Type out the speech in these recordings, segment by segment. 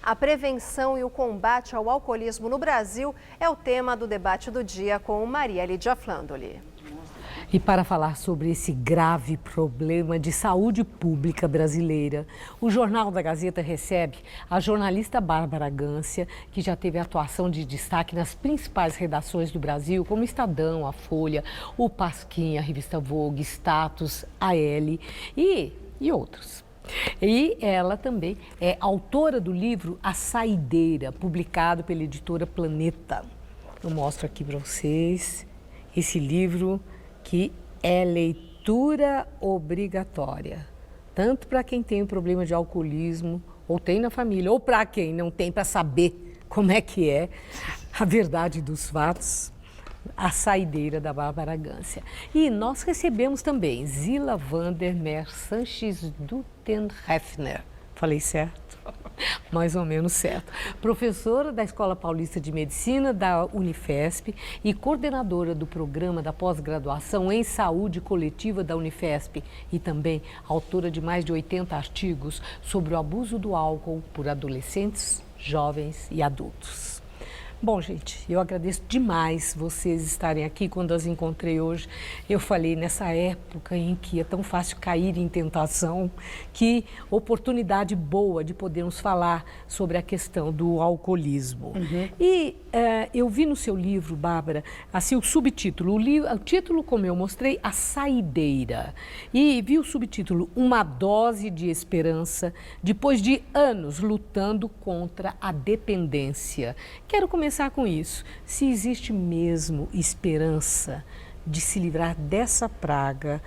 A prevenção e o combate ao alcoolismo no Brasil é o tema do debate do dia com Maria Lídia Flandoli. E para falar sobre esse grave problema de saúde pública brasileira, o Jornal da Gazeta recebe a jornalista Bárbara Gância, que já teve atuação de destaque nas principais redações do Brasil, como Estadão, a Folha, o Pasquim, a revista Vogue, Status, a Elle e outros. E ela também é autora do livro A Saideira, publicado pela editora Planeta. Eu mostro aqui para vocês esse livro que é leitura obrigatória, tanto para quem tem um problema de alcoolismo, ou tem na família, ou para quem não tem, para saber como é que é a verdade dos fatos. A Saideira, da Bárbara Gância. E nós recebemos também Zila Vandermeer Sanches Dutenhefner. Falei certo? Mais ou menos certo. Professora da Escola Paulista de Medicina da Unifesp e coordenadora do programa da pós-graduação em saúde coletiva da Unifesp e também autora de mais de 80 artigos sobre o abuso do álcool por adolescentes, jovens e adultos. Bom, gente, eu agradeço demais vocês estarem aqui. Quando as encontrei hoje, eu falei, nessa época em que é tão fácil cair em tentação, que oportunidade boa de podermos falar sobre a questão do alcoolismo. E eu vi no seu livro, Bárbara, assim, o subtítulo, o título, como eu mostrei, A Saideira. E vi o subtítulo, Uma Dose de Esperança, depois de anos lutando contra a dependência. Quero começar com isso. Se existe mesmo esperança de se livrar dessa praga,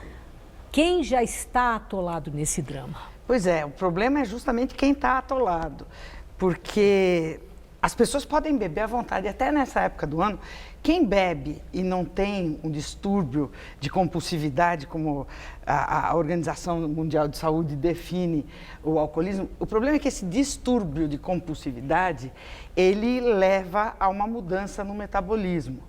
quem já está atolado nesse drama? Pois é, o problema é justamente quem está atolado, porque as pessoas podem beber à vontade, até nessa época do ano. Quem bebe e não tem um distúrbio de compulsividade, como a Organização Mundial de Saúde define o alcoolismo, o problema é que esse distúrbio de compulsividade, ele leva a uma mudança no metabolismo.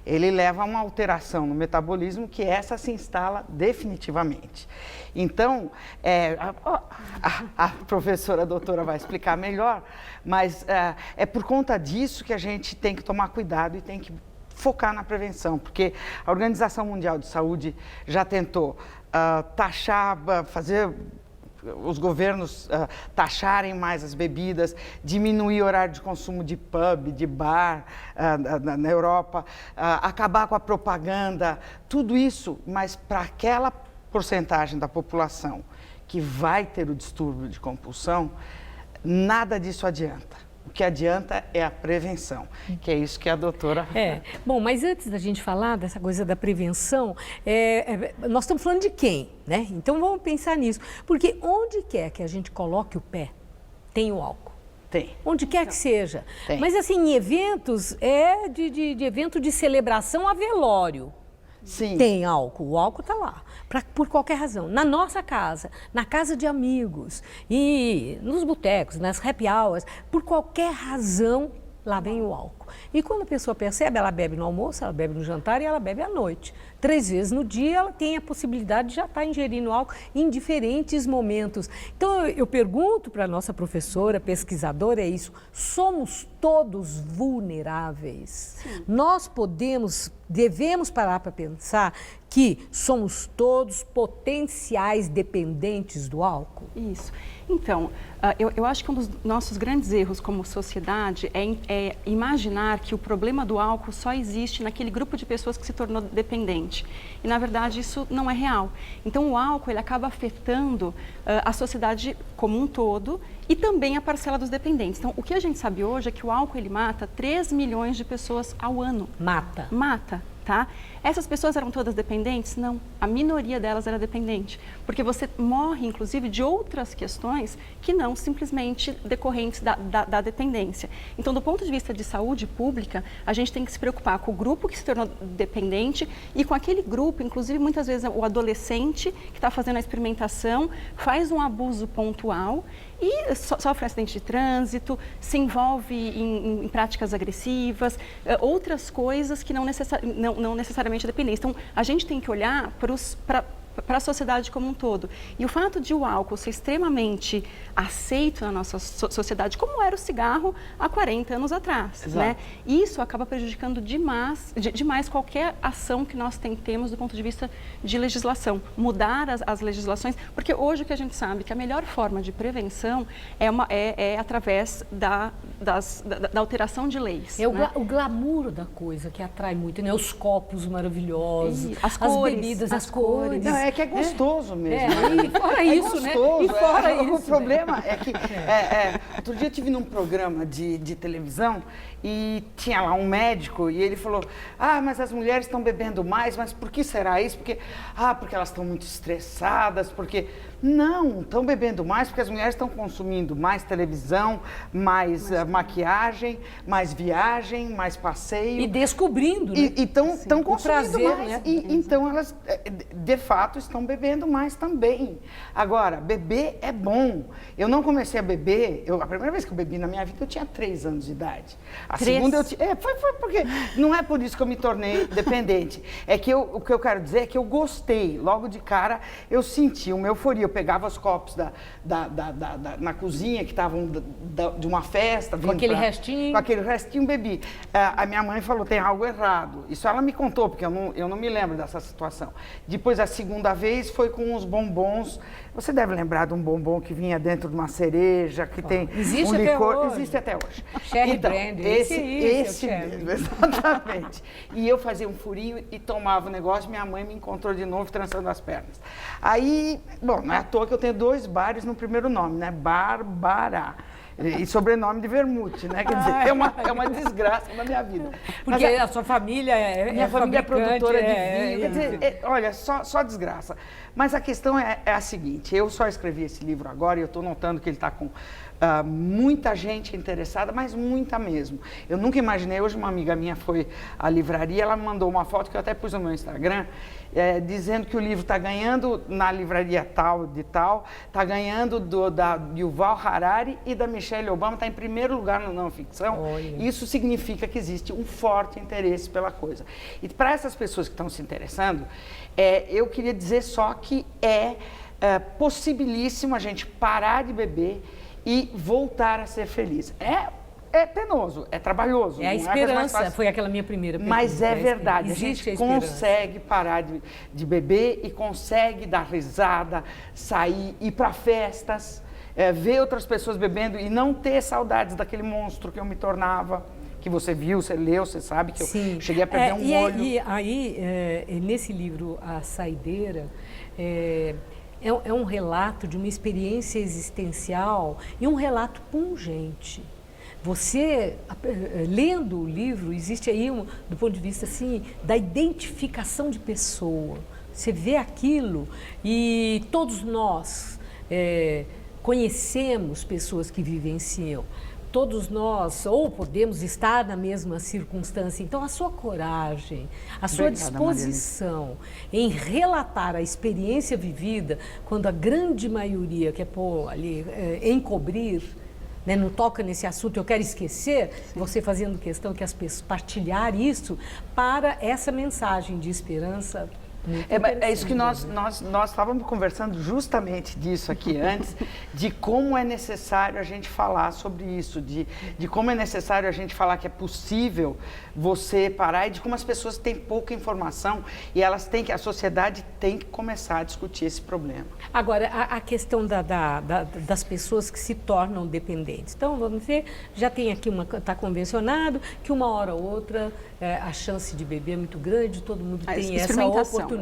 Ele leva a uma alteração no metabolismo que essa se instala definitivamente. Então, a professora, a doutora vai explicar melhor, mas é por conta disso que a gente tem que tomar cuidado e tem que focar na prevenção, porque a Organização Mundial de Saúde já tentou taxar, fazer os governos taxarem mais as bebidas, diminuir o horário de consumo de pub, de bar na Europa, acabar com a propaganda, tudo isso, mas para aquela porcentagem da população que vai ter o distúrbio de compulsão, nada disso adianta. O que adianta é a prevenção, que é isso que a doutora... Bom, mas antes da gente falar dessa coisa da prevenção, nós estamos falando de quem, né? Então vamos pensar nisso, porque onde quer que a gente coloque o pé, tem o álcool. Tem. Onde quer que seja. Tem. Mas assim, em eventos, de evento de celebração a velório. Sim. Tem álcool, o álcool está lá, por qualquer razão. Na nossa casa, na casa de amigos, e nos botecos, nas happy hours, por qualquer razão, lá vem o álcool. E quando a pessoa percebe, ela bebe no almoço, ela bebe no jantar e ela bebe à noite. 3 vezes no dia, ela tem a possibilidade de já estar ingerindo álcool em diferentes momentos. Então, eu pergunto para a nossa professora, pesquisadora, é isso, somos todos vulneráveis? Sim. Nós devemos parar para pensar que somos todos potenciais dependentes do álcool? Isso. Então, eu acho que um dos nossos grandes erros como sociedade é imaginar que o problema do álcool só existe naquele grupo de pessoas que se tornou dependente. E, na verdade, isso não é real. Então, o álcool ele acaba afetando a sociedade como um todo e também a parcela dos dependentes. Então, o que a gente sabe hoje é que o álcool ele mata 3 milhões de pessoas ao ano. Mata. Mata. Tá? Essas pessoas eram todas dependentes? Não, a minoria delas era dependente, porque você morre, inclusive, de outras questões que não simplesmente decorrentes da dependência. Então, do ponto de vista de saúde pública, a gente tem que se preocupar com o grupo que se tornou dependente e com aquele grupo, inclusive, muitas vezes, o adolescente que está fazendo a experimentação, faz um abuso pontual e sofre acidente de trânsito, se envolve em práticas agressivas, outras coisas que não necessariamente dependem. Então, a gente tem que olhar para para a sociedade como um todo. E o fato de o álcool ser extremamente aceito na nossa sociedade, como era o cigarro há 40 anos atrás, né? Isso acaba prejudicando demais qualquer ação que nós temos do ponto de vista de legislação. Mudar as legislações, porque hoje o que a gente sabe que a melhor forma de prevenção é através da alteração de leis. É né? o glamour da coisa que atrai muito, né? Os copos maravilhosos, As cores, bebidas, as cores. Não, é que é gostoso mesmo. E fora isso, gostoso, né? E fora isso. O problema é que... outro dia eu estive num programa de televisão e tinha lá um médico e ele falou, mas as mulheres estão bebendo mais, mas por que será isso? Porque elas estão muito estressadas, porque... Não, estão bebendo mais porque as mulheres estão consumindo mais televisão, mais maquiagem, mais viagem, mais passeio. E descobrindo, né? E estão consumindo prazer, mais. né? Então elas, de fato, estão bebendo mais também. Agora, beber é bom. Eu não comecei a beber, a primeira vez que eu bebi na minha vida, eu tinha 3 anos de idade. A segunda eu tinha... Foi porque... Não é por isso que eu me tornei dependente. É que o que eu quero dizer é que eu gostei. Logo de cara, eu senti uma euforia. Eu pegava os copos na cozinha que estavam de uma festa. Com aquele restinho. Com aquele restinho, bebi. A minha mãe falou, tem algo errado. Isso ela me contou, porque eu não me lembro dessa situação. Depois, a segunda vez, foi com os bombons. Você deve lembrar de um bombom que vinha dentro de uma cereja, que tem existe um licor. até hoje. Existe até hoje. Cherry Então, Brandy. esse Cherry. mesmo, exatamente. E eu fazia um furinho e tomava o negócio, minha mãe me encontrou de novo trançando as pernas. Aí, bom, não é à toa que eu tenho 2 bares no primeiro nome, né? Bárbara. E sobrenome de Vermute, né? Quer dizer, é uma desgraça na minha vida. Porque a sua família minha família é produtora de vinho. vinho. Quer dizer, olha, só desgraça. Mas a questão é a seguinte, eu só escrevi esse livro agora e eu estou notando que ele está com muita gente interessada, mas muita mesmo. Eu nunca imaginei, hoje uma amiga minha foi à livraria, ela me mandou uma foto que eu até pus no meu Instagram, dizendo que o livro está ganhando na livraria tal, está ganhando da Yuval Harari e da Michelle Obama, está em primeiro lugar no não ficção. Olha. Isso significa que existe um forte interesse pela coisa. E para essas pessoas que estão se interessando, eu queria dizer só que é possibilíssimo a gente parar de beber e voltar a ser feliz. É penoso, é trabalhoso. É a esperança, foi aquela minha primeira pergunta. Mas é verdade, a gente consegue parar de beber e consegue dar risada, sair, ir para festas, ver outras pessoas bebendo e não ter saudades daquele monstro que eu me tornava, que você viu, você leu, você sabe que eu cheguei a perder um olho. E aí, nesse livro, A Saideira, é um relato de uma experiência existencial e um relato pungente. Você, lendo o livro, existe aí, do ponto de vista assim, da identificação de pessoa. Você vê aquilo e todos nós conhecemos pessoas que vivenciam. Todos nós, ou podemos estar na mesma circunstância. Então, a sua coragem, a sua disposição em relatar a experiência vivida, quando a grande maioria quer pôr ali, encobrir, né, não toca nesse assunto, eu quero esquecer, você fazendo questão que as pessoas partilhar isso para essa mensagem de esperança. É isso que nós estávamos conversando justamente disso aqui antes, de como é necessário a gente falar sobre isso, de como é necessário a gente falar que é possível você parar e de como as pessoas têm pouca informação e a sociedade tem que começar a discutir esse problema. Agora, a questão das pessoas que se tornam dependentes. Então, vamos dizer, já tem aqui está convencionado que uma hora ou outra a chance de beber é muito grande, todo mundo tem essa oportunidade.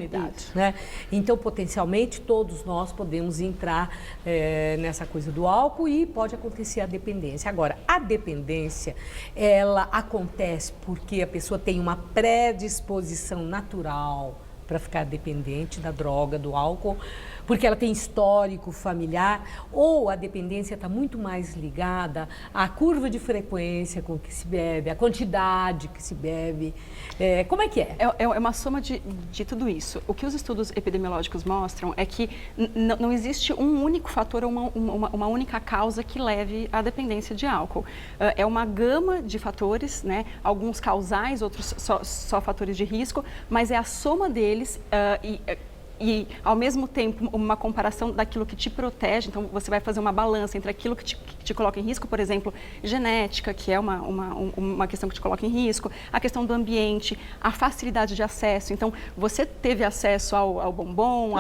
Né? Então, potencialmente, todos nós podemos entrar nessa coisa do álcool e pode acontecer a dependência. Agora, a dependência, ela acontece porque a pessoa tem uma predisposição natural para ficar dependente da droga, do álcool, porque ela tem histórico familiar, ou a dependência está muito mais ligada à curva de frequência com que se bebe, à quantidade que se bebe. Como é que é? É uma soma de tudo isso. O que os estudos epidemiológicos mostram é que não existe um único fator ou uma única causa que leve à dependência de álcool. É uma gama de fatores, né? Alguns causais, outros só fatores de risco, mas é a soma deles e, ao mesmo tempo, uma comparação daquilo que te protege. Então, você vai fazer uma balança entre aquilo que te coloca em risco, por exemplo, genética, que é uma questão que te coloca em risco, a questão do ambiente, a facilidade de acesso. Então, você teve acesso ao bombom,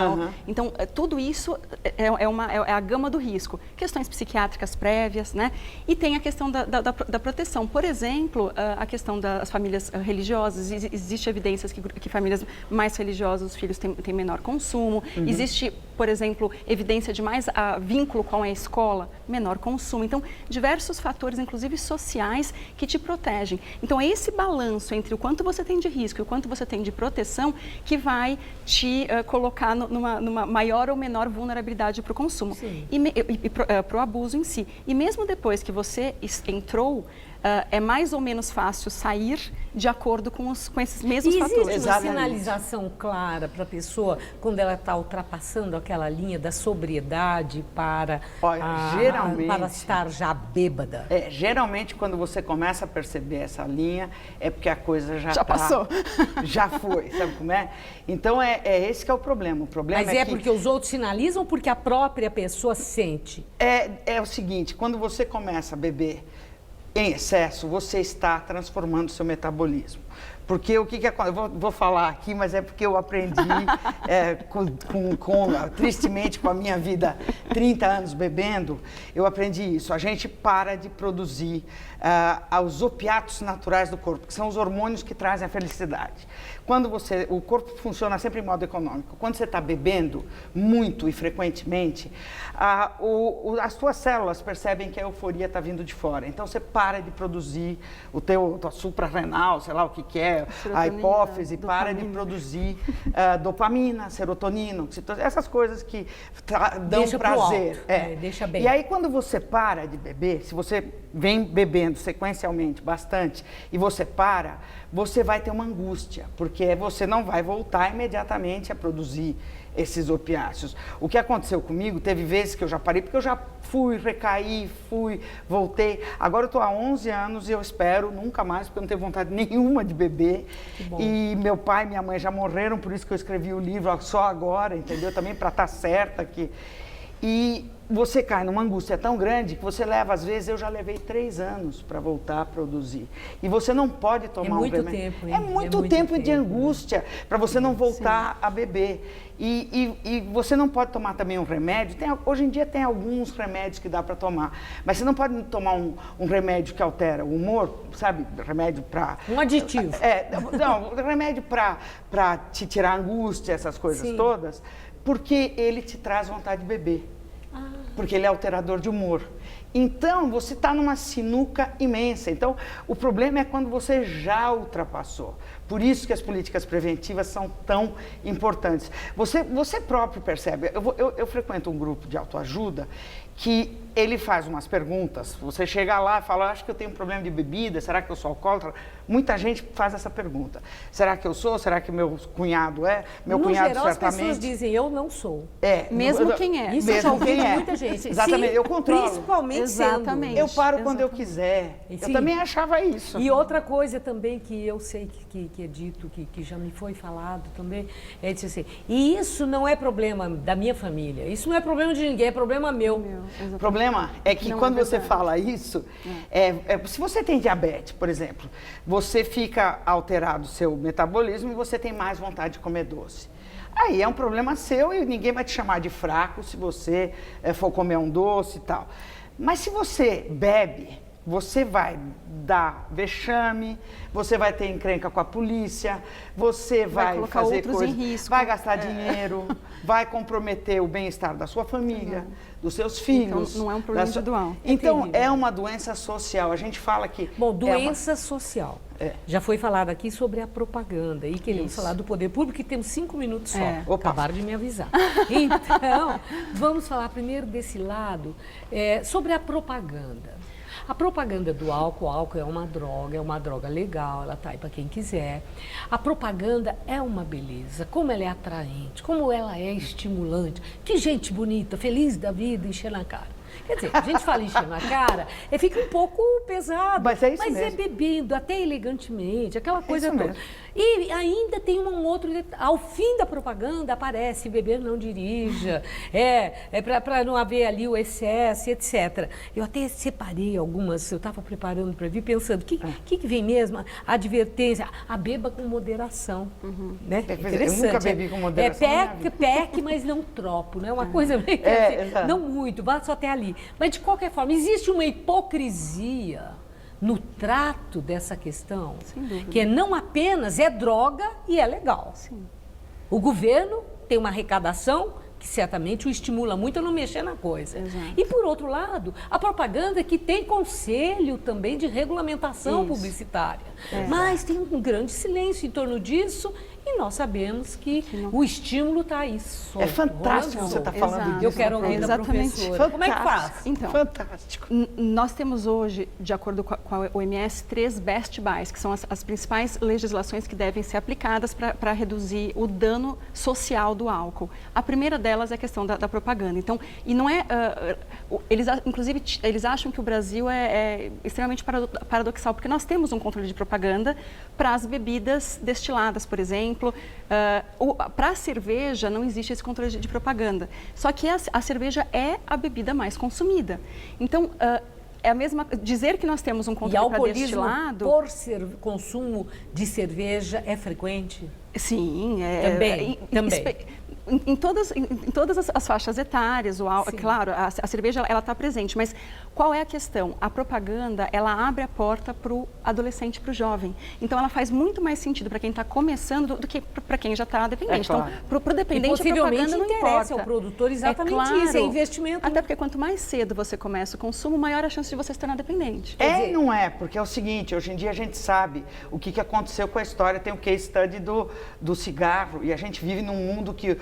então, tudo isso é a gama do risco. Questões psiquiátricas prévias, né? E tem a questão da proteção. Por exemplo, a questão das famílias religiosas. Existe evidências que famílias mais religiosas, os filhos têm menor consumo. Existe, por exemplo, evidência de mais vínculo com a escola, menor consumo. Então, diversos fatores, inclusive sociais, que te protegem. Então, é esse balanço entre o quanto você tem de risco e o quanto você tem de proteção que vai te colocar numa maior ou menor vulnerabilidade para o consumo e para o abuso em si. E mesmo depois que você entrou, é mais ou menos fácil sair de acordo com esses mesmos fatores. Existe uma sinalização clara para a pessoa quando ela está ultrapassando aquela linha da sobriedade para estar já bêbada? Geralmente, quando você começa a perceber essa linha, é porque a coisa já passou. Já foi, sabe como é? Então, esse que é o problema. O problema Mas porque os outros sinalizam ou porque a própria pessoa sente? É o seguinte, quando você começa a beber em excesso, você está transformando o seu metabolismo. Porque o que acontece? Eu vou falar aqui, mas é porque eu aprendi, tristemente, com a minha vida, 30 anos bebendo, eu aprendi isso. A gente para de produzir os opiatos naturais do corpo, que são os hormônios que trazem a felicidade. O corpo funciona sempre em modo econômico. Quando você está bebendo muito e frequentemente, as suas células percebem que a euforia está vindo de fora. Então, você para de produzir tua suprarrenal, sei lá o que é, a hipófise, para de produzir dopamina, serotonina, essas coisas que dão prazer. Deixa bem. E aí, quando você para de beber, se você vem bebendo sequencialmente bastante e você para, você vai ter uma angústia, porque você não vai voltar imediatamente a produzir esses opiáceos. O que aconteceu comigo, teve vezes que eu já parei, porque eu já recaí, voltei. Agora eu estou há 11 anos e eu espero nunca mais, porque eu não tenho vontade nenhuma de beber. E meu pai e minha mãe já morreram, por isso que eu escrevi o livro só agora, entendeu? Também para estar certa aqui. E você cai numa angústia tão grande que você leva, às vezes, eu já levei 3 anos para voltar a produzir. E você não pode tomar um remédio. Tempo, hein? É muito tempo de angústia para você não voltar a beber. E você não pode tomar também um remédio. Hoje em dia tem alguns remédios que dá para tomar, mas você não pode tomar um remédio que altera o humor, sabe? Remédio para... Um aditivo. Não, remédio para te tirar a angústia, essas coisas todas, porque ele te traz vontade de beber. Porque ele é alterador de humor. Então, você está numa sinuca imensa. Então, o problema é quando você já ultrapassou. Por isso que as políticas preventivas são tão importantes. Você próprio percebe. Eu frequento um grupo de autoajuda que ele faz umas perguntas. Você chega lá e fala, acho que eu tenho um problema de bebida, será que eu sou alcoólatra? Muita gente faz essa pergunta. Será que eu sou? Será que meu cunhado é? Meu cunhado geral, certamente... as pessoas dizem, eu não sou. Mesmo quem é. Isso eu já ouvi quem é. muita gente. Exatamente, Sim, eu controlo. Principalmente Exatamente. Eu paro quando eu quiser. Sim. Eu também achava isso. E outra coisa também que eu sei que é dito, que já me foi falado também, é dizer assim, e isso não é problema da minha família, isso não é problema de ninguém, é problema meu. O problema é que Não quando é você verdade. fala isso, se você tem diabetes, por exemplo, você fica alterado o seu metabolismo e você tem mais vontade de comer doce. Aí é um problema seu e ninguém vai te chamar de fraco se você for comer um doce e tal. Mas se você bebe, você vai dar vexame, você vai ter encrenca com a polícia, você vai colocar fazer outros coisas, em risco. vai gastar dinheiro, vai comprometer o bem-estar da sua família, dos seus filhos. Então, não é um problema individual. Então, é uma doença social. A gente fala que... Bom, doença social. Já foi falado aqui sobre a propaganda e queremos falar do poder público e temos 5 minutos só. Acabaram de me avisar. Então, vamos falar primeiro desse lado, sobre a propaganda. A propaganda do álcool, o álcool é uma droga legal, ela tá aí para quem quiser. A propaganda é uma beleza, como ela é atraente, como ela é estimulante. Que gente bonita, feliz da vida, encher na cara. Quer dizer, a gente fala encher na cara, fica um pouco pesado. Mas é isso mas mesmo. é bebendo, até elegantemente, aquela coisa isso toda. mesmo. E ainda tem um outro detalhe. Ao fim da propaganda aparece beber não dirija, para não haver ali o excesso, etc. Eu até separei algumas, eu estava preparando para vir, pensando, o que vem mesmo? A advertência, a beba com moderação. Né? Eu nunca bebi com moderação. Peque, mas não tropo, né? Uma coisa meio que exato. não muito, vá só até ali. Mas, de qualquer forma, existe uma hipocrisia no trato dessa questão, que é não apenas é droga e é legal. Sim. O governo tem uma arrecadação que certamente o estimula muito a não mexer na coisa. Exato. E, por outro lado, a propaganda que tem conselho também de regulamentação publicitária. Mas tem um grande silêncio em torno disso e nós sabemos que o estímulo está aí solto. É fantástico você estar falando disso. Eu quero ouvir da professora. Como é que faz? Então, fantástico. Nós temos hoje, de acordo com a OMS, 3 best buys, que são as principais legislações que devem ser aplicadas para reduzir o dano social do álcool. A primeira delas é a questão da propaganda. Então, e não é... inclusive, eles acham que o Brasil é extremamente paradoxal, porque nós temos um controle de propaganda para as bebidas destiladas, por exemplo. Para a cerveja não existe esse controle de propaganda. Só que a cerveja é a bebida mais consumida. Então, é a mesma... Dizer que nós temos um controle para destilado... E alcoolismo por consumo de cerveja é frequente? Sim. Também. Em todas as faixas etárias, claro, a cerveja ela está presente, mas qual é a questão? A propaganda, ela abre a porta para o adolescente, para o jovem. Então, ela faz muito mais sentido para quem está começando do que para quem já está dependente. Claro. Então, para o dependente, a propaganda não importa. Ao produtor exatamente claro, isso, é investimento. Até porque quanto mais cedo você começa o consumo, maior a chance de você se tornar dependente. Não é, porque é o seguinte, hoje em dia a gente sabe o que aconteceu com a história, tem o case study do cigarro, e a gente vive num mundo que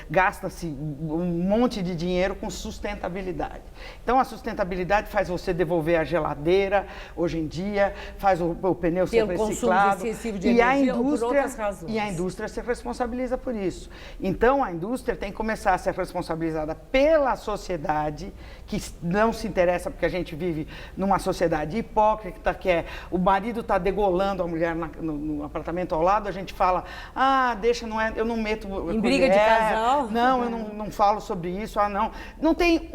gasta-se um monte de dinheiro com sustentabilidade. Então, a sustentabilidade faz você devolver a geladeira, hoje em dia, faz o pneu ser reciclado. Consumo excessivo de energia, por outras razões. E a indústria se responsabiliza por isso. Então, a indústria tem que começar a ser responsabilizada pela sociedade, que não se interessa porque a gente vive numa sociedade hipócrita, que o marido está degolando a mulher no apartamento ao lado, a gente fala, deixa, eu não meto em briga de casal? Não, eu não falo sobre isso, não. Não tem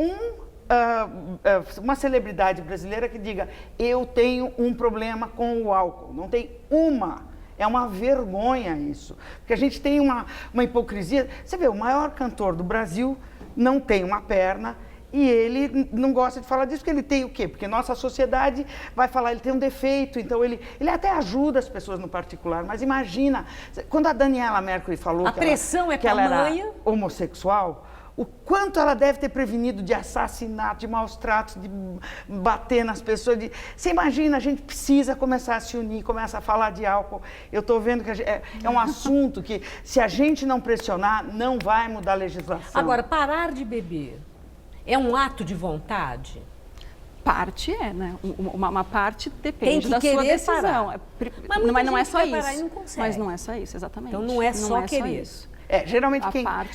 uma celebridade brasileira que diga, eu tenho um problema com o álcool. Não tem uma. É uma vergonha isso. Porque a gente tem uma hipocrisia. Você vê, o maior cantor do Brasil não tem uma perna, e ele não gosta de falar disso, porque ele tem o quê? Porque nossa sociedade vai falar, ele tem um defeito, então ele até ajuda as pessoas no particular, mas imagina, quando a Daniela Mercury falou que ela era homossexual, o quanto ela deve ter prevenido de assassinato, de maus tratos, de bater nas pessoas. Você imagina, a gente precisa começar a se unir, começar a falar de álcool. Eu estou vendo que é um assunto que, se a gente não pressionar, não vai mudar a legislação. Agora, parar de beber é um ato de vontade? Parte né? Uma parte depende da sua decisão. Mas não é só isso. Parar e não consegue. Mas não é só isso, exatamente. Então não é só querer. Geralmente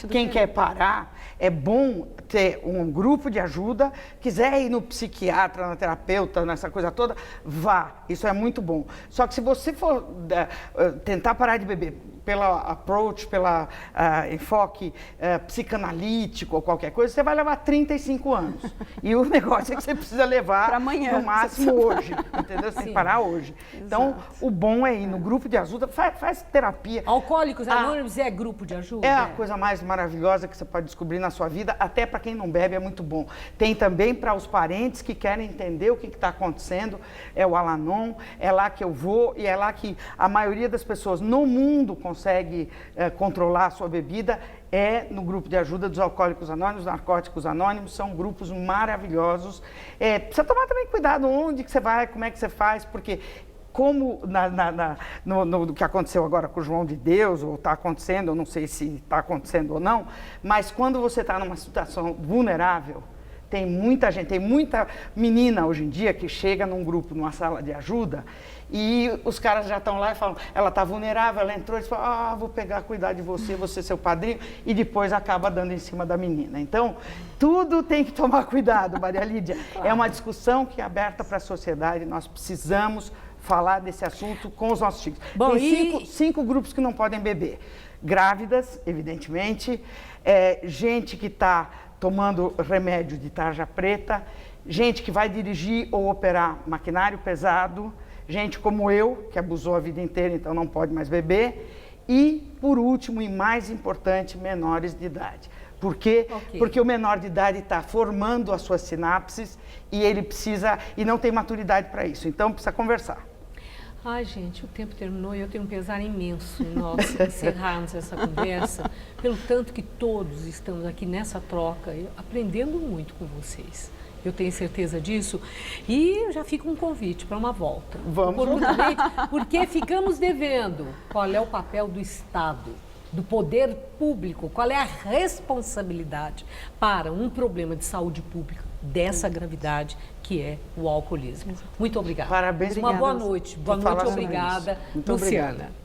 quem quer parar, é bom ter um grupo de ajuda, quiser ir no psiquiatra, na terapeuta, nessa coisa toda, vá, isso é muito bom. Só que se você for tentar parar de beber pela approach, pela enfoque psicanalítico ou qualquer coisa, você vai levar 35 anos. E o negócio é que você precisa levar pra amanhã, no máximo hoje, entendeu? Você tem que parar hoje. Exato. Então, o bom é ir no grupo de ajuda, faz terapia. Alcoólicos Anônimos é grupo de ajuda? É a coisa mais maravilhosa que você pode descobrir na sua vida, até para quem não bebe é muito bom. Tem também para os parentes que querem entender o que está acontecendo, é o Al-Anon, é lá que eu vou e é lá que a maioria das pessoas no mundo consegue controlar a sua bebida, é no grupo de ajuda dos Alcoólicos Anônimos, Narcóticos Anônimos, são grupos maravilhosos. Precisa tomar também cuidado onde que você vai, como é que você faz, porque como no que aconteceu agora com o João de Deus, ou está acontecendo, eu não sei se está acontecendo ou não, mas quando você está numa situação vulnerável, Tem muita gente, tem muita menina hoje em dia que chega num grupo, numa sala de ajuda, e os caras já estão lá e falam, ela está vulnerável, ela entrou e fala, vou cuidar de você, você é seu padrinho, e depois acaba dando em cima da menina. Então, tudo tem que tomar cuidado, Maria Lídia. Claro. É uma discussão que é aberta para a sociedade, nós precisamos falar desse assunto com os nossos filhos. Bom, tem cinco grupos que não podem beber. Grávidas, evidentemente, gente que está tomando remédio de tarja preta, gente que vai dirigir ou operar maquinário pesado, gente como eu, que abusou a vida inteira, então não pode mais beber, e, por último e mais importante, menores de idade. Por quê? Porque o menor de idade está formando as suas sinapses e ele precisa, e não tem maturidade para isso, então precisa conversar. Ai, gente, o tempo terminou e eu tenho um pesar imenso em nós encerrarmos essa conversa, pelo tanto que todos estamos aqui nessa troca, aprendendo muito com vocês. Eu tenho certeza disso. E já fica um convite para uma volta. Vamos. Porque ficamos devendo. Qual é o papel do Estado, do poder público? Qual é a responsabilidade para um problema de saúde pública dessa gravidade que é o alcoolismo? Muito obrigada. Parabéns. Uma boa noite. Boa noite, obrigada, Muito Luciana. Obrigada.